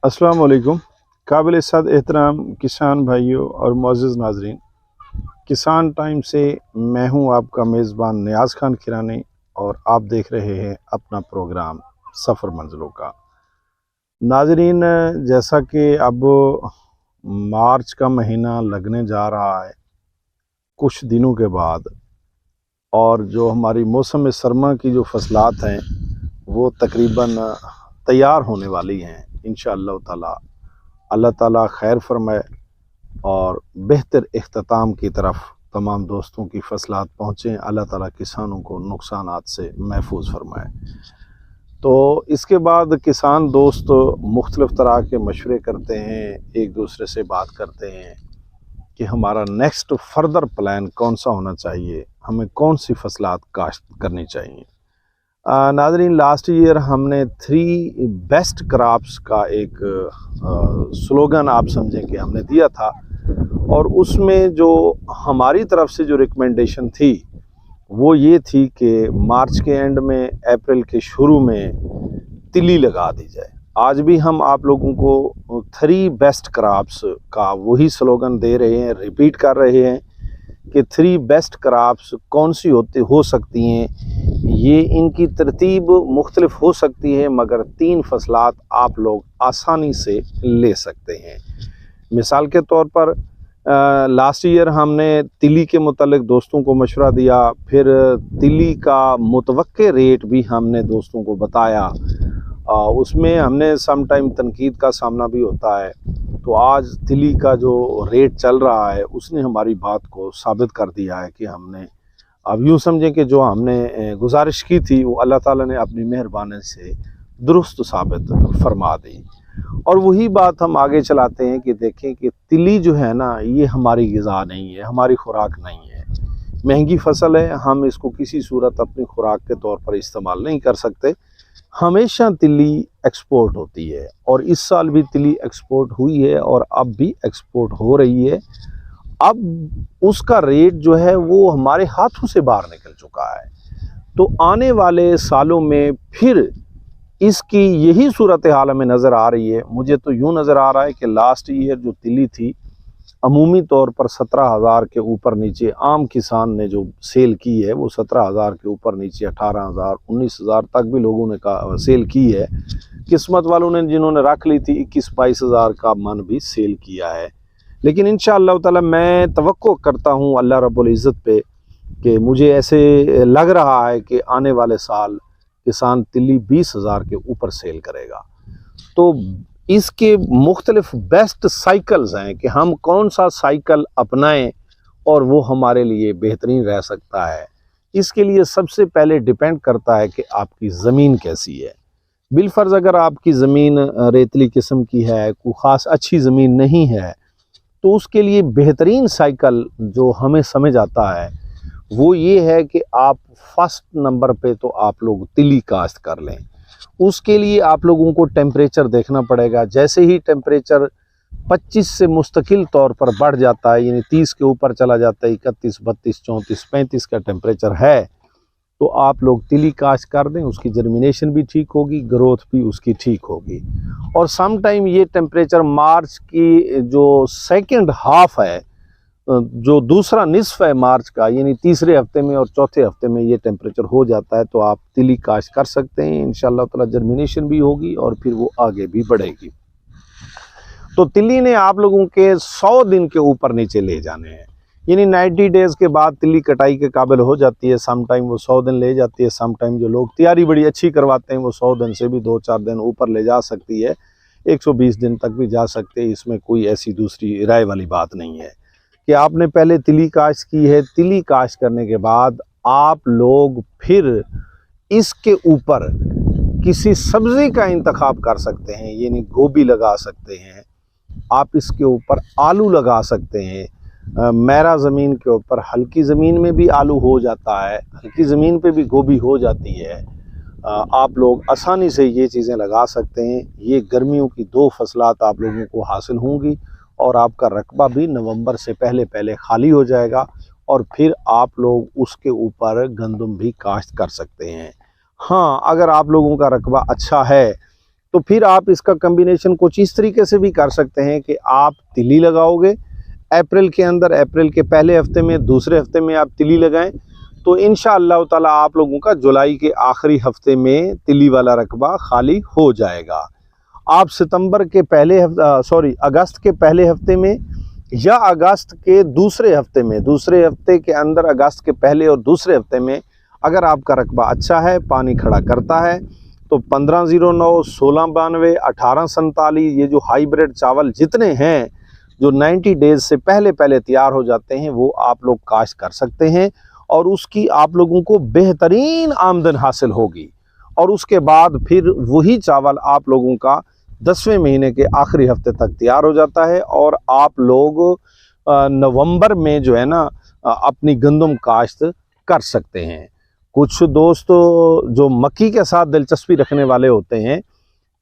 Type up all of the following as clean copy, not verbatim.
अस्सलाम वालेकुम। काबिल इज़्ज़त एहतराम किसान भाइयों और मुअज़्ज़िज़ नाज़रीन, किसान टाइम से मैं हूं आपका मेज़बान नियाज़ खान किरानी और आप देख रहे हैं अपना प्रोग्राम सफ़र मंज़िलों का। नाज़रीन, जैसा कि अब मार्च का महीना लगने जा रहा है कुछ दिनों के बाद, और जो हमारी मौसम सरमा की जो फसलात हैं वो तकरीबन तैयार होने वाली हैं। इंशाअल्लाह ताला अल्लाह ताला खैर फरमाए और बेहतर इख्तिताम की तरफ तमाम दोस्तों की फसलात पहुँचें। अल्लाह ताला किसानों को नुकसानात से महफूज फरमाए। तो इसके बाद किसान दोस्त मुख्तलिफ़ तरह के मशवरे करते हैं, एक दूसरे से बात करते हैं कि हमारा नेक्स्ट फर्दर प्लान कौन सा होना चाहिए, हमें कौन सी फसलात काश्त करनी चाहिए। नाज़रीन, लास्ट ईयर हमने 3 बेस्ट क्रॉप्स का एक स्लोगन आप समझें कि हमने दिया था, और उसमें जो हमारी तरफ से जो रिकमेंडेशन थी वो ये थी कि मार्च के एंड में, अप्रैल के शुरू में तिली लगा दी जाए। आज भी हम आप लोगों को 3 बेस्ट क्रॉप्स का वही स्लोगन दे रहे हैं, रिपीट कर रहे हैं कि 3 बेस्ट क्रॉप्स कौन सी हो सकती हैं। ये इनकी तरतीब मुख्तलिफ हो सकती है, मगर 3 फसलात आप लोग आसानी से ले सकते हैं। मिसाल के तौर पर लास्ट ईयर हमने तिली के मुतालिक दोस्तों को मशवरा दिया, फिर तिली का मुतवक्के रेट भी हमने दोस्तों को बताया। उसमें हमने सम टाइम तनकीद का सामना भी होता है। तो आज तिली का जो रेट चल रहा है उसने हमारी बात को साबित कर दिया है कि हमने, अब यूँ समझें कि जो हमने गुजारिश की थी वो अल्लाह ताला ने अपनी मेहरबानी से दुरुस्त साबित फरमा दी। और वही बात हम आगे चलाते हैं कि देखें कि तिली जो है ना, ये हमारी ग़िज़ा नहीं है, हमारी खुराक नहीं है। महंगी फसल है, हम इसको किसी सूरत अपनी खुराक के तौर पर इस्तेमाल नहीं कर सकते। हमेशा तिली एक्सपोर्ट होती है और इस साल भी तिली एक्सपोर्ट हुई है और अब भी एक्सपोर्ट हो रही है। अब उसका रेट जो है वो हमारे हाथों से बाहर निकल चुका है। तो आने वाले सालों में फिर इसकी यही सूरत हाल हमें नज़र आ रही है। मुझे तो यूँ नज़र आ रहा है कि लास्ट ईयर जो तिली थी अमूमी तौर पर 17,000 के ऊपर नीचे आम किसान ने जो सेल की है वो 17,000 के ऊपर नीचे 18,000 19,000 तक भी लोगों ने सेल की है। किस्मत वालों ने जिन्होंने रख ली थी 21-22,000 का मन भी सेल किया है। लेकिन इंशाअल्लाह ताला मैं तवक्को करता हूँ अल्लाह रब्बुल इज़्ज़त पे कि मुझे ऐसे लग रहा है कि आने वाले साल किसान तिली 20,000 के ऊपर सेल करेगा। तो इसके मुख्तलिफ बेस्ट साइकिल्स हैं कि हम कौन सा साइकिल अपनाएं और वो हमारे लिए बेहतरीन रह सकता है। इसके लिए सबसे पहले डिपेंड करता है कि आपकी ज़मीन कैसी है। बिलफर्ज अगर आपकी ज़मीन रेतली किस्म की है, कोई ख़ास अच्छी ज़मीन नहीं है, तो उसके लिए बेहतरीन साइकिल जो हमें समझ आता है वो ये है कि आप फर्स्ट नंबर पे तो आप लोग तिली काश्त कर लें। उसके लिए आप लोगों को टेम्परेचर देखना पड़ेगा। जैसे ही टेम्परेचर 25 से मुस्तकिल तौर पर बढ़ जाता है, यानी 30 के ऊपर चला जाता है, 31, 32, 34, 35 का टेम्परेचर है, तो आप लोग तिली काश्त कर दें। उसकी जर्मिनेशन भी ठीक होगी, ग्रोथ भी उसकी ठीक होगी। और सम टाइम ये टेम्परेचर मार्च की जो सेकंड हाफ है, जो दूसरा निस्फ है मार्च का, यानी तीसरे हफ्ते में और चौथे हफ्ते में ये टेम्परेचर हो जाता है, तो आप तिली काश्त कर सकते हैं। इंशाअल्लाह ताला जर्मिनेशन भी होगी और फिर वो आगे भी बढ़ेगी। तो तिली ने आप लोगों के 100 दिन के ऊपर नीचे ले जाने हैं, यानी 90 डेज़ के बाद तिली कटाई के काबिल हो जाती है। सम टाइम वो 100 दिन ले जाती है, सम टाइम जो लोग तैयारी बड़ी अच्छी करवाते हैं वो 100 दिन से भी 2-4 दिन ऊपर ले जा सकती है, 120 दिन तक भी जा सकते हैं। इसमें कोई ऐसी दूसरी राय वाली बात नहीं है कि आपने पहले तिली काश्त की है। तिली काश्त करने के बाद आप लोग फिर इसके ऊपर किसी सब्ज़ी का इंतखाब कर सकते हैं, यानी गोभी लगा सकते हैं, आप इसके ऊपर आलू लगा सकते हैं। मेरा ज़मीन के ऊपर हल्की ज़मीन में भी आलू हो जाता है, हल्की ज़मीन पे भी गोभी हो जाती है। आप लोग आसानी से ये चीज़ें लगा सकते हैं। ये गर्मियों की 2 फसलात आप लोगों को हासिल होंगी और आपका रकबा भी नवंबर से पहले पहले खाली हो जाएगा, और फिर आप लोग उसके ऊपर गंदम भी काश्त कर सकते हैं। हाँ, अगर आप लोगों का रकबा अच्छा है तो फिर आप इसका कम्बिनेशन कुछ इस तरीके से भी कर सकते हैं कि आप तिली लगाओगे अप्रैल के अंदर, अप्रैल के पहले हफ्ते में, दूसरे हफ्ते में आप तिली लगाएं, तो इंशाअल्लाह ताला आप लोगों का जुलाई के आखिरी हफ्ते में तिली वाला रकबा खाली हो जाएगा। आप सितंबर के पहले अगस्त के पहले हफ्ते में या अगस्त के दूसरे हफ्ते में, दूसरे हफ्ते के अंदर अगस्त के पहले और दूसरे हफ्ते में अगर आपका रकबा अच्छा है, पानी खड़ा करता है, तो 1509, 1692, 1847 ये जो हाइब्रिड चावल जितने हैं जो 90 डेज से पहले पहले तैयार हो जाते हैं, वो आप लोग काश्त कर सकते हैं और उसकी आप लोगों को बेहतरीन आमदन हासिल होगी। और उसके बाद फिर वही चावल आप लोगों का 10वें महीने के आखिरी हफ्ते तक तैयार हो जाता है और आप लोग नवंबर में जो है ना अपनी गंदम काश्त कर सकते हैं। कुछ दोस्त जो मक्की के साथ दिलचस्पी रखने वाले होते हैं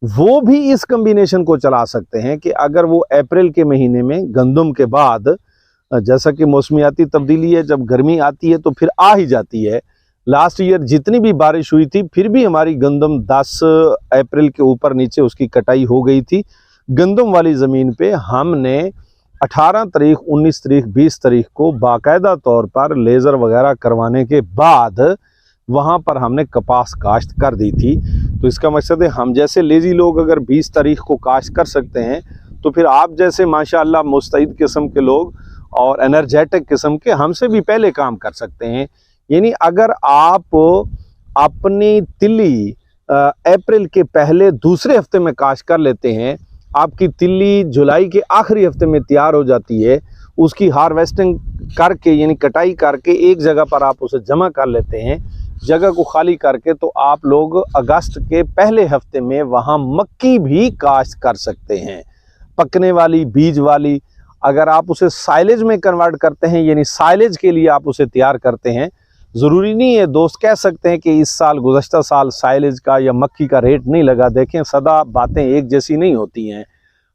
वो भी इस कम्बिनेशन को चला सकते हैं कि अगर वो अप्रैल के महीने में गंदम के बाद, जैसा कि मौसमियाती तब्दीली है, जब गर्मी आती है तो फिर आ ही जाती है। लास्ट ईयर जितनी भी बारिश हुई थी फिर भी हमारी गंदम 10 अप्रैल के ऊपर नीचे उसकी कटाई हो गई थी। गंदम वाली ज़मीन पे हमने 18 तारीख, 19 तारीख, 20 तारीख को बाकायदा तौर पर लेज़र वगैरह करवाने के बाद वहाँ पर हमने कपास काश्त कर दी थी। तो इसका मकसद है हम जैसे लेज़ी लोग अगर 20 तारीख को काश्त कर सकते हैं तो फिर आप जैसे माशाअल्लाह मुस्तैद किस्म के लोग और एनर्जेटिक किस्म के हमसे भी पहले काम कर सकते हैं। यानी अगर आप अपनी तिल्ली अप्रैल के पहले दूसरे हफ्ते में काश्त कर लेते हैं, आपकी तिल्ली जुलाई के आखिरी हफ्ते में तैयार हो जाती है, उसकी हार्वेस्टिंग करके यानी कटाई करके एक जगह पर आप उसे जमा कर लेते हैं, जगह को खाली करके, तो आप लोग अगस्त के पहले हफ्ते में वहाँ मक्की भी काश्त कर सकते हैं, पकने वाली, बीज वाली। अगर आप उसे साइलेज में कन्वर्ट करते हैं यानी साइलेज के लिए आप उसे तैयार करते हैं, ज़रूरी नहीं है दोस्त कह सकते हैं कि इस साल गुज़श्ता साल साइलेज का या मक्की का रेट नहीं लगा। देखें सदा बातें एक जैसी नहीं होती हैं,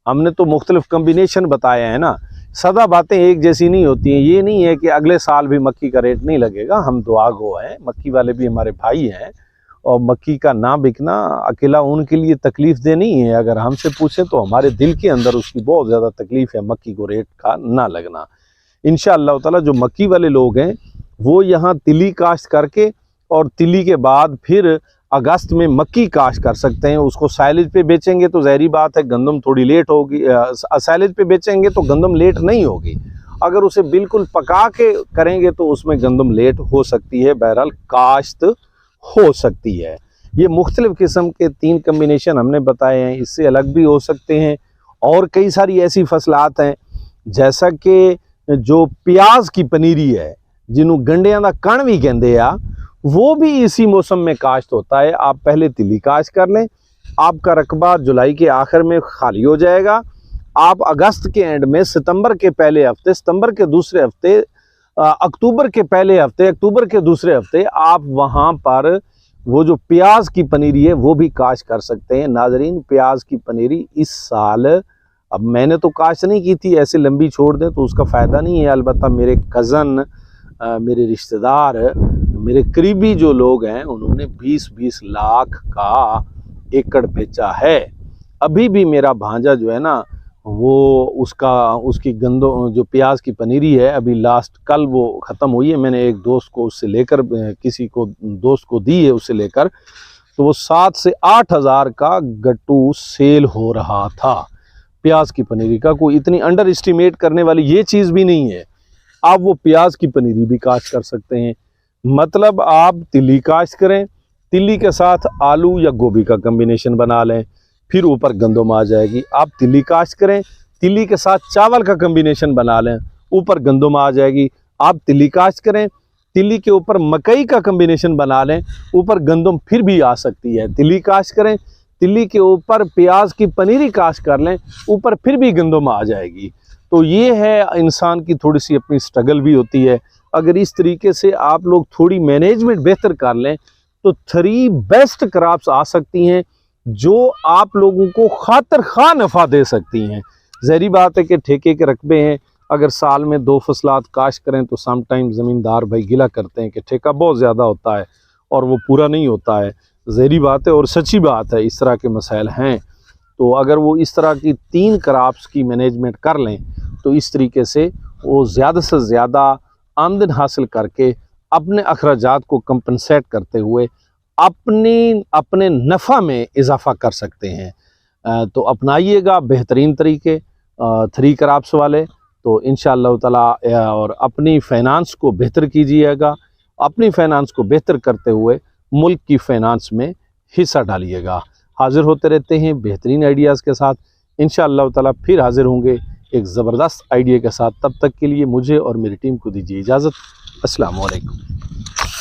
हमने तो मुख्तलिफ कम्बिनेशन बताया है ना, सदा बातें एक जैसी नहीं होती हैं। ये नहीं है कि अगले साल भी मक्की का रेट नहीं लगेगा। हम दुआ गो हैं, मक्की वाले भी हमारे भाई हैं और मक्की का ना बिकना अकेला उनके लिए तकलीफ़ दे नहीं है। अगर हमसे पूछें तो हमारे दिल के अंदर उसकी बहुत ज़्यादा तकलीफ़ है मक्की को रेट का ना लगना। इंशाअल्लाह ताला जो मक्की वाले लोग हैं वो यहाँ तिली काश्त करके और तिली के बाद फिर अगस्त में मक्की काश्त कर सकते हैं। उसको साइलेज पे बेचेंगे तो ज़ाहिरी बात है गंदम थोड़ी लेट होगी, साइलेज पे बेचेंगे तो गंदम लेट नहीं होगी। अगर उसे बिल्कुल पका के करेंगे तो उसमें गंदम लेट हो सकती है, बहरहाल काश्त हो सकती है। ये मुख्तलिफ़ किस्म के 3 कम्बिनेशन हमने बताए हैं, इससे अलग भी हो सकते हैं। और कई सारी ऐसी फसलात हैं जैसा कि जो प्याज की पनीरी है, जिन्हों गंडियां दा कण भी कहते आ, वो भी इसी मौसम में काश्त होता है। आप पहले तिली काश्त कर लें, आपका रकबा जुलाई के आखिर में खाली हो जाएगा। आप अगस्त के एंड में, सितंबर के पहले हफ्ते, सितंबर के दूसरे हफ्ते, अक्टूबर के पहले हफ्ते, अक्टूबर के दूसरे हफ्ते आप वहाँ पर वो जो प्याज की पनीरी है वो भी काश्त कर सकते हैं। नाजरीन, प्याज की पनीरी इस साल, अब मैंने तो काश्त नहीं की थी, ऐसे लंबी छोड़ दें तो उसका फ़ायदा नहीं है। अलबत्ता मेरे कज़न, मेरे रिश्तेदार, मेरे करीबी जो लोग हैं उन्होंने 20-20 लाख का एकड़ बेचा है। अभी भी मेरा भांजा जो है ना वो उसकी गंदों जो प्याज की पनीरी है अभी लास्ट कल वो ख़त्म हुई है। मैंने एक दोस्त को उससे लेकर, किसी को दोस्त को दी है उससे लेकर, तो वो 7 से 8 हज़ार का गट्टू सेल हो रहा था प्याज की पनीरी का। कोई इतनी अंडर एस्टिमेट करने वाली ये चीज़ भी नहीं है। आप वो प्याज की पनीरी भी काश्त कर सकते हैं। मतलब आप तिली काश्त करें, तिली के साथ आलू या गोभी का कम्बिनेशन बना लें, फिर ऊपर गंदम आ जाएगी। आप तिली काश्त करें, तिली के साथ चावल का कम्बिनेशन बना लें, ऊपर गंदम आ जाएगी। आप तिली काश्त करें, तिली के ऊपर मकई का कम्बिनेशन बना लें, ऊपर गंदम फिर भी आ सकती है। तिली काश्त करें, तिली के ऊपर प्याज की पनीरी काश्त कर लें, ऊपर फिर भी गंदम आ जाएगी। तो ये है, इंसान की थोड़ी सी अपनी स्ट्रगल भी होती है। अगर इस तरीके से आप लोग थोड़ी मैनेजमेंट बेहतर कर लें तो 3 बेस्ट क्रॉप्स आ सकती हैं जो आप लोगों को खातिर खा नफ़ा दे सकती हैं। ज़ाहिर बात है कि ठेके के रकबे हैं, अगर साल में 2 फसलात काश्त करें तो समटाइम ज़मींदार भाई गिला करते हैं कि ठेका बहुत ज़्यादा होता है और वो पूरा नहीं होता है। ज़हरी बात है और सच्ची बात है, इस तरह के मसाइल हैं। तो अगर वो इस तरह की 3 क्रॉप्स की मैनेजमेंट कर लें तो इस तरीके से वो ज़्यादा से ज़्यादा आमदन हासिल करके अपने अखराजात को कंपनसेट करते हुए अपने नफ़ा में इजाफ़ा कर सकते हैं। तो अपनाइएगा बेहतरीन तरीके 3 क्रॉप्स वाले, तो इंशाअल्लाह ताला और अपनी फ़ाइनेंस को बेहतर कीजिएगा। अपनी फ़ाइनेंस को बेहतर करते हुए मुल्क की फ़ाइनेंस में हिस्सा डालिएगा। हाज़िर होते रहते हैं बेहतरीन आइडियाज़ के साथ। इंशाअल्लाह ताला फिर हाज़िर होंगे एक ज़बरदस्त आइडिया के साथ। तब तक के लिए मुझे और मेरी टीम को दीजिए इजाज़त। अस्सलामु अलैकुम।